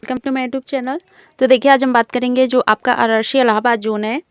Welcome to my YouTube channel. तो देखिए आज हम बात करेंगे जो आपका आरआरसी इलाहाबाद जोन है।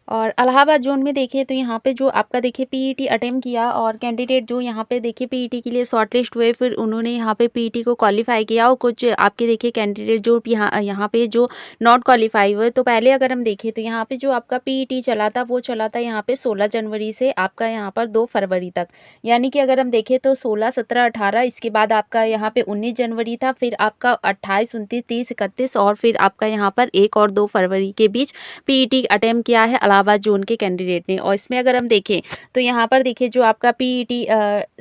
और इलाहाबाद जोन में देखिए तो यहाँ पे जो आपका देखिए पीईटी अटेम्प्ट किया और कैंडिडेट जो यहाँ पे देखिए पीईटी के लिए शॉर्टलिस्ट हुए, फिर उन्होंने यहाँ पे पीईटी को क्वालिफाई किया और कुछ आपके देखिए कैंडिडेट जो यहाँ पे जो नॉट क्वालिफाई हुए। तो पहले अगर हम देखें तो यहाँ पे जो आपका पीईटी चला था वो चला था यहाँ पे 16 जनवरी से आपका यहाँ पर 2 फरवरी तक। यानी कि अगर हम देखें तो 16, 17, 18, इसके बाद आपका यहाँ पे 19 जनवरी था, फिर आपका 28, 29, 30, 31 और फिर आपका यहाँ पर 1 और 2 फरवरी के बीच पीईटी अटेम्प्ट किया है इलाहाबाद जोन के कैंडिडेट ने। और इसमें अगर हम देखें तो यहाँ पर देखिए जो आपका पीईटी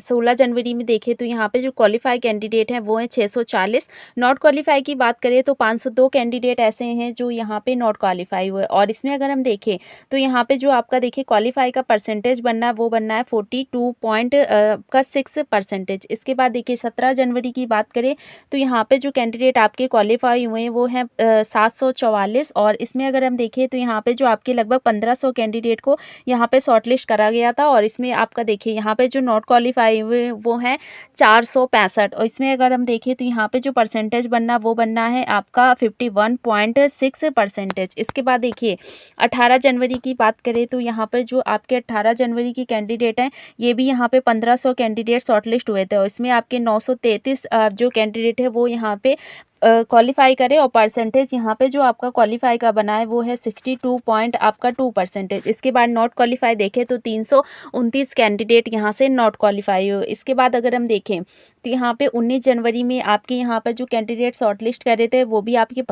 16 जनवरी में देखें तो यहाँ पे जो क्वालिफाई कैंडिडेट हैं वो हैं 640। नॉट क्वालिफाई की बात करें तो 502 कैंडिडेट ऐसे हैं जो यहाँ पे नॉट क्वालिफाई हुए। और इसमें अगर हम देखें तो यहाँ पे जो आपका देखिए क्वालिफाई का परसेंटेज बनना है वो बनना है 42.6%। इसके बाद देखिए 17 जनवरी की बात करें तो यहाँ पे जो कैंडिडेट आपके क्वालिफाई हुए हैं वो हैं 744। और इसमें अगर हम देखें तो यहाँ पे जो आपके लगभग 1500 कैंडिडेट को यहाँ पे शॉर्टलिस्ट करा गया था। और इसमें आपका देखिए यहाँ पे जो नॉट क्वालिफाई हुए वो हैं 465। और इसमें अगर हम देखें तो यहाँ पे जो परसेंटेज बनना वो बनना है आपका 51.6%। इसके बाद देखिए 18 जनवरी की बात करें तो यहाँ पर जो आपके 18 जनवरी की कैंडिडेट हैं ये भी यहाँ पे 1500 कैंडिडेट शॉर्टलिस्ट हुए थे। और इसमें आपके 933 जो कैंडिडेट है वो यहाँ पे क्वालिफाई करे और परसेंटेज यहाँ पे जो आपका क्वालिफाई का बना है वो है 62 पॉइंट आपका 2%। इसके बाद नॉट क्वालिफाई देखें तो 329 कैंडिडेट यहाँ से नॉट क्वालिफाई हो। इसके बाद अगर हम देखें तो यहाँ पे 19 जनवरी में आपके यहाँ पर जो कैंडिडेट शॉर्टलिस्ट करे थे वो भी आपके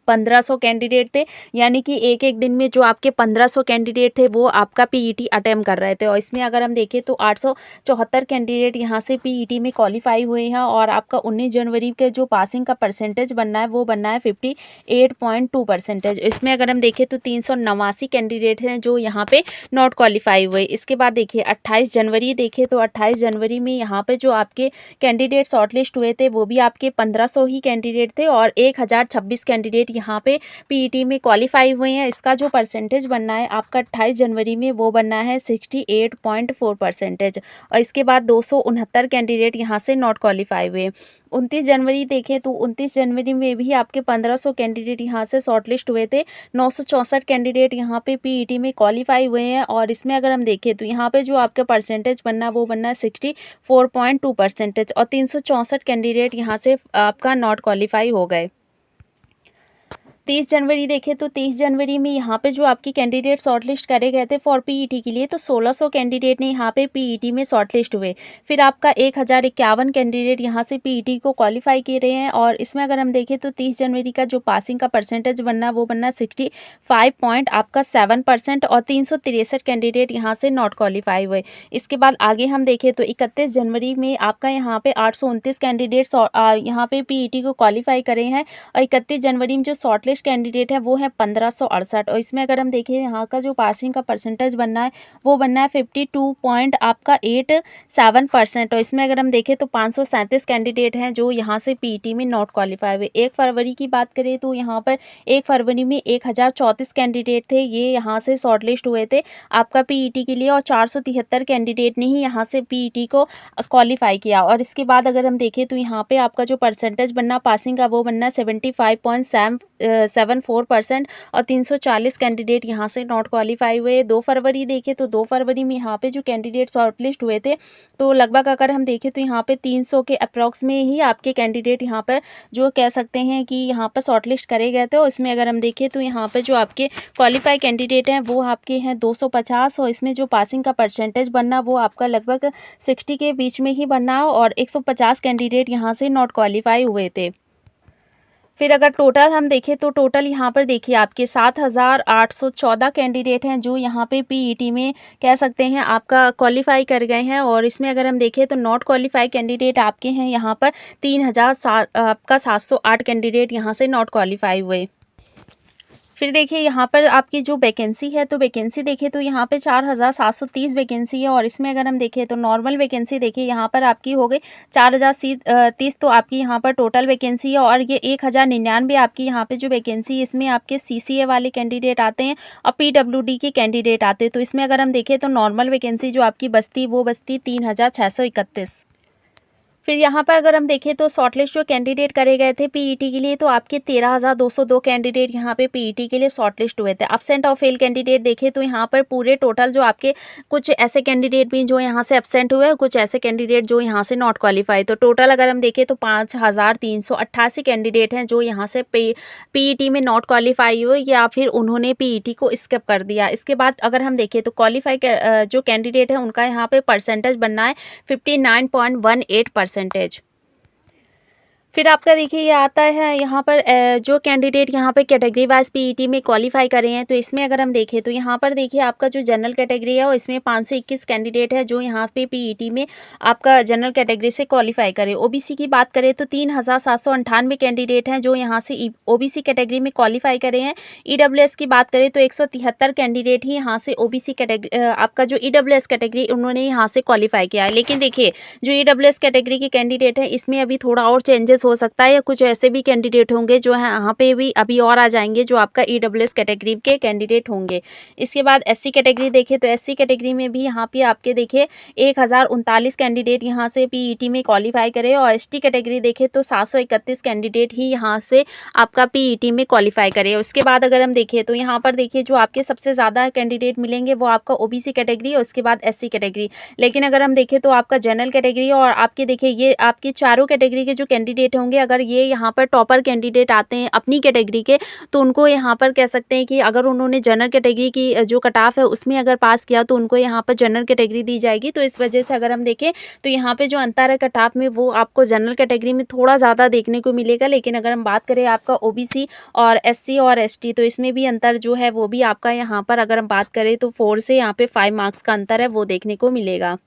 1500 कैंडिडेट थे। यानी कि एक एक दिन में जो आपके 1500 कैंडिडेट थे वो आपका पीईटी अटेम्प्ट कर रहे थे। और इसमें अगर हम देखें तो 874 कैंडिडेट यहाँ से पीईटी में क्वालिफाई हुए हैं। और आपका 19 जनवरी के जो पासिंग का परसेंटेज बनना है वो बनना है 58.2%। इसमें अगर हम देखें तो 389 कैंडिडेट हैं जो यहाँ पे नॉट क्वालिफाई हुए। इसके बाद देखिए 28 जनवरी देखें तो 28 जनवरी में यहाँ पे जो आपके कैंडिडेट शॉर्टलिस्ट हुए थे वो भी आपके 1500 ही कैंडिडेट थे और 1026 कैंडिडेट यहाँ पे पीईटी में क्वालिफाई हुए हैं। इसका जो परसेंटेज बनना है आपका 28 जनवरी में वो बनना है 68.4%। और इसके बाद 269 कैंडिडेट यहाँ से नॉट क्वालिफाई हुए। 29 जनवरी देखें तो 29 जनवरी में भी आपके 1500 कैंडिडेट यहाँ से शॉर्टलिस्ट हुए थे। 964 कैंडिडेट यहाँ पे पीईटी में क्वालिफाई हुए हैं। और इसमें अगर हम देखें तो यहाँ पे जो आपका परसेंटेज बनना वो बनना है 64.2%। और 364 कैंडिडेट यहाँ से आपका नॉट क्वालिफाई हो गए। 30 जनवरी देखें तो 30 जनवरी में यहाँ पे जो आपकी कैंडिडेट शॉर्टलिस्ट करे गए थे फॉर पीईटी के लिए तो 1600 कैंडिडेट ने यहाँ पे पीईटी में शॉर्टलिस्ट हुए। फिर आपका 1051 कैंडिडेट यहाँ से पीईटी को क्वालिफाई किए रहे हैं। और इसमें अगर हम देखें तो 30 जनवरी का जो पासिंग का परसेंटेज बनना वो बनना 65 पॉइंट आपका 7%। और 363 कैंडिडेट यहाँ से नॉट क्वालिफाई हुए। इसके बाद आगे हम देखें तो 31 जनवरी में आपका यहाँ पे 829 कैंडिडेट्स यहाँ पे पीईटी को क्वालिफाई करे हैं। और 31 जनवरी में जो शॉर्टलिस्ट कैंडिडेट है वो है 1568। और इसमें अगर हम देखें यहाँ का जो पासिंग का परसेंटेज बनना है वो बनना है 52 पॉइंट आपका 87%। और इसमें अगर हम देखें तो 537 कैंडिडेट हैं जो यहाँ से पीईटी में नॉट क्वालिफाई हुए। 1 फरवरी की बात करें तो यहाँ पर 1 फरवरी में 1034 कैंडिडेट थे ये यहाँ से शॉर्टलिस्ट हुए थे आपका पीईटी के लिए। और 473 कैंडिडेट ने ही यहाँ से पीईटी को क्वालिफाई किया। और इसके बाद अगर हम देखें तो यहाँ पे आपका जो परसेंटेज बनना पासिंग का वो बनना 75.74%। और 340 कैंडिडेट यहाँ से नॉट क्वालिफाई हुए। 2 फरवरी देखें तो 2 फरवरी में यहाँ पे जो कैंडिडेट शॉर्टलिस्ट हुए थे तो लगभग अगर हम देखें तो यहाँ पे 300 के अप्रॉक्स में ही आपके कैंडिडेट यहाँ पर जो कह सकते हैं कि यहाँ पर शॉर्टलिस्ट करे गए थे। और इसमें अगर हम देखें तो यहाँ पे जो आपके क्वालिफाई कैंडिडेट हैं वो आपके हैं 250। और इसमें जो पासिंग का परसेंटेज बनना वो आपका लगभग 60 के बीच में ही बनना। और 150 कैंडिडेट यहाँ से नॉट क्वालिफाई हुए थे। फिर अगर टोटल हम देखें तो टोटल यहाँ पर देखिए आपके 7814 कैंडिडेट हैं जो यहाँ पे पीईटी में कह सकते हैं आपका क्वालिफाई कर गए हैं। और इसमें अगर हम देखें तो नॉट क्वालिफाई कैंडिडेट आपके हैं यहाँ पर 3708 कैंडिडेट यहाँ से नॉट क्वालिफाई हुए। फिर देखिए यहाँ पर आपकी जो वैकेंसी है तो वैकेंसी देखें तो यहाँ पे 4730 वैकेंसी है। और इसमें अगर हम देखें तो नॉर्मल वैकेंसी देखिए यहाँ पर आपकी हो गई 4030 तो आपकी यहाँ पर टोटल वैकेंसी है। और ये 1099 आपकी यहाँ पे जो वैकेंसी इसमें आपके सीसीए वाले कैंडिडेट आते हैं और पीडब्ल्यूडी के कैंडिडेट आते हैं। तो इसमें अगर हम देखें तो नॉर्मल वैकेंसी जो आपकी बचती वो बचती 3631। फिर यहाँ पर अगर हम देखें तो शॉर्टलिस्ट जो कैंडिडेट करे गए थे पीईटी के लिए, तो आपके 13,202 कैंडिडेट यहाँ पे पीईटी के लिए शॉर्टलिस्ट हुए थे। एब्सेंट और फेल कैंडिडेट देखें तो यहाँ पर पूरे टोटल जो आपके कुछ ऐसे कैंडिडेट भी जो यहाँ से एब्सेंट हुए और कुछ ऐसे कैंडिडेट जो यहाँ से नॉट क्वालिफाई, तो टोटल अगर हम देखें तो 5,388 कैंडिडेट हैं जो यहाँ से पीईटी में नॉट क्वालिफाई हुए या फिर उन्होंने पीईटी को स्किप कर दिया। इसके बाद अगर हम देखें तो क्वालिफाई जो कैंडिडेट है उनका यहाँ पे परसेंटेज बनना है 59.18%। फिर आपका देखिए ये आता है यहाँ पर जो कैंडिडेट यहाँ पे कैटेगरी वाइज पीईटी में क्वालिफाई करे हैं, तो इसमें अगर हम देखें तो यहाँ पर देखिए आपका जो जनरल कैटेगरी है और इसमें 521 कैंडिडेट है जो यहाँ पे पीईटी में आपका जनरल कैटेगरी से क्वालिफाई करे। ओबीसी की बात करें तो 3,798 कैंडिडेट हैं जो यहाँ से ओबीसी कैटेगरी में क्वालिफाई करे हैं। ईडब्ल्यूएस की बात करें तो 173 कैंडिडेट ही यहाँ से ओबीसी कैटेगरी आपका जो ईडब्ल्यूएस कैटेगरी उन्होंने यहाँ से क्वालिफाई किया है। लेकिन देखिए जो ईडब्ल्यूएस कैटेगरी के कैंडिडेट है इसमें अभी थोड़ा और चेंजेस हो सकता है या कुछ ऐसे भी कैंडिडेट होंगे जो है यहाँ पे भी अभी और आ जाएंगे जो आपका ईडब्ल्यूएस कैटेगरी के कैंडिडेट होंगे। इसके बाद एससी कैटेगरी देखें तो एससी कैटेगरी में भी यहाँ पे आपके देखिए 1,039 कैंडिडेट यहाँ से पीईटी में क्वालिफाई करे और एसटी कैटेगरी देखें तो 731 कैंडिडेट ही यहाँ से आपका पीईटी में क्वालिफाई करे। उसके बाद अगर हम देखें तो यहाँ पर देखिए जो आपके सबसे ज़्यादा कैंडिडेट मिलेंगे वो आपका ओबीसी कैटेगरी और उसके बाद एससी कैटेगरी। लेकिन अगर हम देखें तो आपका जनरल कैटेगरी और आपके देखिए ये आपकी चारों कैटेगरी के जो कैंडिडेट होंगे अगर ये यहाँ पर टॉपर कैंडिडेट आते हैं अपनी कैटेगरी के, तो उनको यहाँ पर कह सकते हैं कि अगर उन्होंने जनरल कैटेगरी की जो कट ऑफ है उसमें अगर पास किया तो उनको यहाँ पर जनरल कैटेगरी दी जाएगी। तो इस वजह से अगर हम देखें तो यहाँ पे जो अंतर है कट ऑफ में वो आपको जनरल कैटेगरी में थोड़ा ज़्यादा देखने को मिलेगा। लेकिन अगर हम बात करें आपका ओबीसी और एससी और एसटी तो इसमें भी अंतर जो है वो भी आपका यहाँ पर अगर हम बात करें तो 4 से यहाँ पे 5 मार्क्स का अंतर है वो देखने को मिलेगा।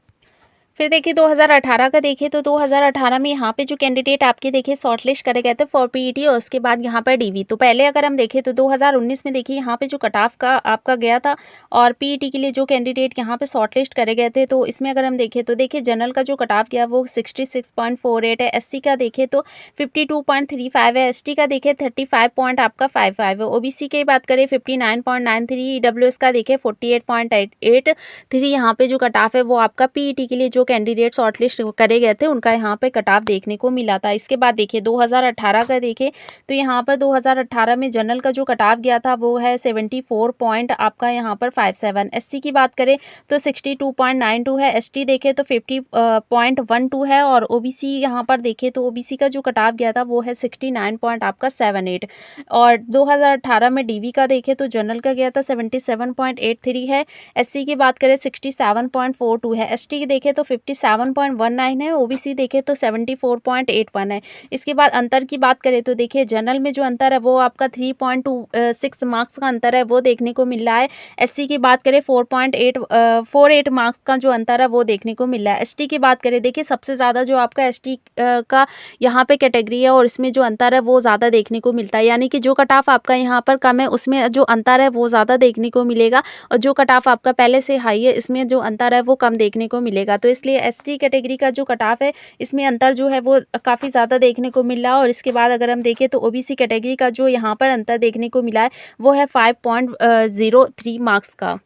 फिर देखिए 2018 का देखिए तो 2018 में यहाँ पे जो कैंडिडेट आपके देखिए शॉर्टलिस्ट करे गए थे फॉर पीईटी और उसके बाद यहाँ पर डीवी। तो पहले अगर हम देखें तो 2019 में देखिए यहाँ पे जो कट ऑफ का आपका गया था और पीईटी के लिए जो कैंडिडेट यहाँ पे शॉर्टलिस्ट करे गए थे, तो इसमें अगर हम देखें तो देखिए जनरल का जो कट ऑफ गया वो 66.48 है, एससी का देखें तो 52.35 है, एसटी का देखें 35 पॉइंट आपका 55 है, ओबीसी की बात करें 59.93, ईडब्ल्यूएस का देखें 48.83 यहाँ पे जो कट ऑफ है वो आपका पीईटी के लिए जो कैंडिडेट शॉर्टलिस्ट करे गए थे उनका यहाँ पे कट ऑफ देखने को मिला था। इसके बाद देखिए 2018 का देखें तो यहाँ पर 2018 में जनरल का जो कट ऑफ गया था वो है 74 पॉइंट आपका यहाँ पर 57। एससी की बात करें तो 62.92 है, एसटी देखें तो 50.12 है और ओबीसी यहाँ पर देखें तो ओबीसी का जो कट ऑफ गया था वो है 69 पॉइंट आपका 78। और 2018 में डीवी का देखें तो जनरल का गया था 77.83 है, एससी की बात करें 67.42 है, एसटी की देखें तो 57.19 है, ओबीसी देखें तो 74.81 है। इसके बाद अंतर की बात करें तो देखिए जनरल में जो अंतर है वो आपका 3.26 मार्क्स का अंतर है वो देखने को मिल रहा है। एससी की बात करें 4.48 मार्क्स का जो अंतर है वो देखने को मिल रहा है। एसटी की बात करें देखिए सबसे ज़्यादा जो आपका एसटी का यहाँ पे कैटेगरी है और इसमें जो अंतर है वो ज़्यादा देखने को मिलता है, यानी कि जो कट ऑफ आपका यहाँ पर कम है उसमें जो अंतर है वो ज़्यादा देखने को मिलेगा और जो कट ऑफ आपका पहले से हाई है इसमें जो अंतर है वो कम देखने को मिलेगा। तो इसलिए एसटी कैटेगरी का जो कट ऑफ है इसमें अंतर जो है वो काफ़ी ज़्यादा देखने को मिल रहा है। और इसके बाद अगर हम देखें तो ओबीसी कैटेगरी का जो यहाँ पर अंतर देखने को मिला है वो है 5.03 मार्क्स का।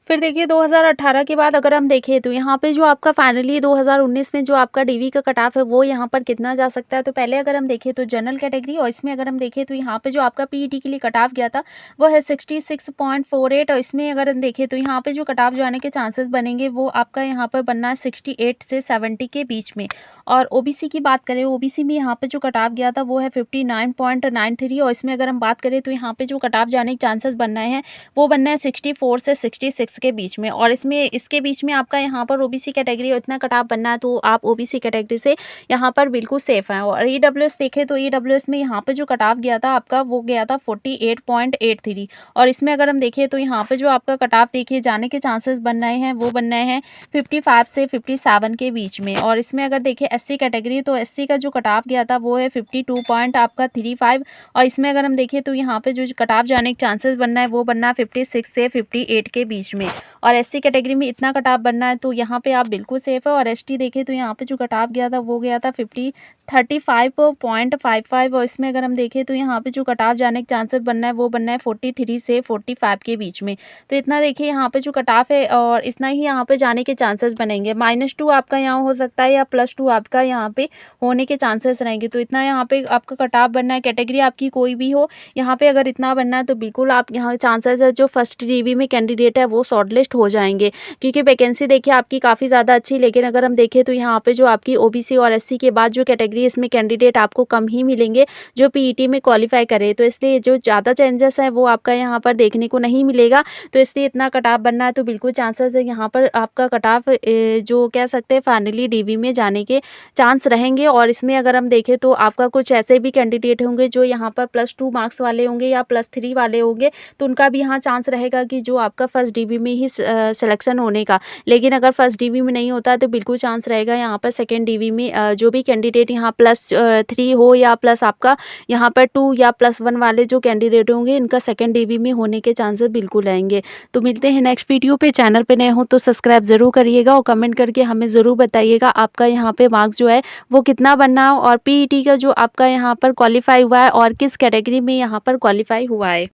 फिर देखिए 2018 के बाद अगर हम देखें तो यहाँ पे जो आपका फाइनली 2019 में जो आपका डीवी का कट ऑफ है वो यहाँ पर कितना जा सकता है। तो पहले अगर हम देखें तो जनरल कैटेगरी और इसमें अगर हम देखें तो यहाँ पे जो आपका पीईटी के लिए कट ऑफ गया था वो है 66.48 और इसमें अगर हम देखें तो यहाँ पे जो कट ऑफ जाने के चांसेस बनेंगे वो आपका यहाँ पर बनना है 68 से 70 के बीच में। और ओबीसी की बात करें ओबीसी में यहाँ पे जो कट ऑफ गया था वो है 59.93 और इसमें अगर हम बात करें तो यहाँ पे जो कट ऑफ जाने के चांसेस बन रहे हैं वो बनना है 64 से 66 के बीच में। और इसके बीच में आपका यहाँ पर ओबीसी कैटेगरी इतना कट ऑफ बनना है तो आप ओबीसी कैटेगरी से यहाँ पर बिल्कुल सेफ हैं। और ईडब्ल्यूएस देखें तो ईडब्ल्यूएस में यहाँ पे जो कट ऑफ गया था आपका वो गया था 48.83 और इसमें अगर हम देखें तो यहाँ पे जो आपका कट ऑफ देखिए जाने के चांसेस बन रहे हैं वो बन रहे हैं 55 से 57 के बीच में। और इसमें अगर देखें एससी कैटेगरी तो एससी का जो कट ऑफ गया था वो है 52 पॉइंट आपका 35 और इसमें अगर हम देखें तो यहाँ पे जो कट ऑफ जाने के चांसेस बनना है वो बनना है 56 से 58 के बीच में। और एससी कैटेगरी में इतना कट ऑफ बनना है तो यहाँ पे आप बिल्कुल सेफ है। और एसटी देखें तो यहाँ पे जो कट ऑफ गया था वो गया था 35.55 और इसमें अगर हम देखें तो यहाँ पे जो कट ऑफ जाने के चांसेस बनना है वो बनना है 43 से 45 के बीच में। तो इतना देखिए यहाँ पे जो कट ऑफ है और इतना ही यहाँ पे जाने के चांसेस बनेंगे। -2 आपका यहाँ हो सकता है या +2 आपका यहाँ पे होने के चांसेस रहेंगे। तो इतना यहाँ पे आपका कट ऑफ बनना है, कैटेगरी आपकी कोई भी हो, यहाँ पे अगर इतना बनना है तो बिल्कुल आप यहाँ चांसेस है जो फर्स्ट डीवी में कैंडिडेट है वो शॉर्टलिस्ट हो जाएंगे, क्योंकि वैकेंसी देखिए आपकी काफ़ी ज़्यादा अच्छी। लेकिन अगर हम देखें तो यहाँ पे जो आपकी ओबीसी और एससी के बाद जो कैटेगरी इसमें कैंडिडेट आपको कम ही मिलेंगे जो पीईटी में क्वालिफाई करे। तो इसलिए जो ज़्यादा चेंजेस है वो आपका यहाँ पर देखने को नहीं मिलेगा। तो इसलिए इतना कट ऑफ बनना है तो बिल्कुल चांसेस है यहाँ पर आपका कट ऑफ जो कह सकते हैं फाइनली डीवी में जाने के चांस रहेंगे। और इसमें अगर हम देखें तो आपका कुछ ऐसे भी कैंडिडेट होंगे जो यहाँ पर +2 मार्क्स वाले होंगे या +3 वाले होंगे, तो उनका भी यहाँ चांस रहेगा कि जो आपका फर्स्ट डीवी में ही सिलेक्शन होने का। लेकिन अगर फर्स्ट डीवी में नहीं होता तो बिल्कुल चांस रहेगा यहाँ पर सेकेंड डीवी में जो भी कैंडिडेट यहाँ +3 हो या प्लस आपका यहाँ पर 2 या +1 वाले जो कैंडिडेट होंगे इनका सेकेंड डीवी में होने के चांसेस बिल्कुल रहेंगे। तो मिलते हैं नेक्स्ट वीडियो पे। चैनल पे नए हो तो सब्सक्राइब ज़रूर करिएगा और कमेंट करके हमें ज़रूर बताइएगा आपका यहाँ पे मार्क्स जो है वो कितना बनना है और पीईटी का जो आपका यहाँ पर क्वालिफाई हुआ है और किस कैटेगरी में यहाँ पर क्वालिफाई हुआ है।